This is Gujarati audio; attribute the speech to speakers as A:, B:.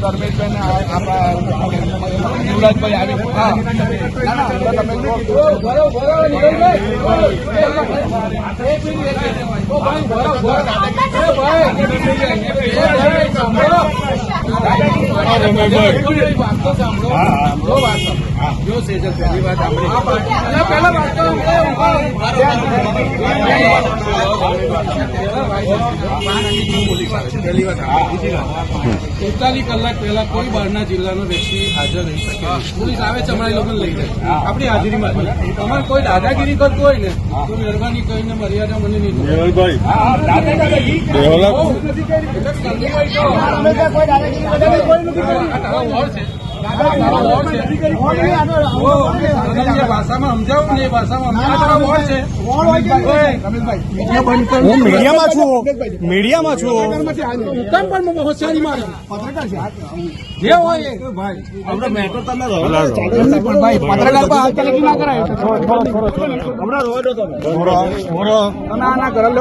A: ધર્મેશભાઈ આપણા યુવરાજભાઈ આવી જો સેજલ પહેલી વાત પહેલી વાત 45 કલાક પહેલા કોઈ બહારના જિલ્લાનો વ્યક્તિ હાજર રહી શકે. પોલીસ આવે છે, અમારા લોકોને લઈ જાય આપણી હાજરીમાં. તમારે કોઈ દાદાગીરી કરતું હોય ને તો મહેરબાની કરીને મર્યાદા મને નહીં ભાષામાં સમજાવું ને એ ભાષામાં
B: હું મીડિયામાં છું
A: પણ હોશિયારી મારે જે હોય પત્રકાર પર હાલ ના કરાય.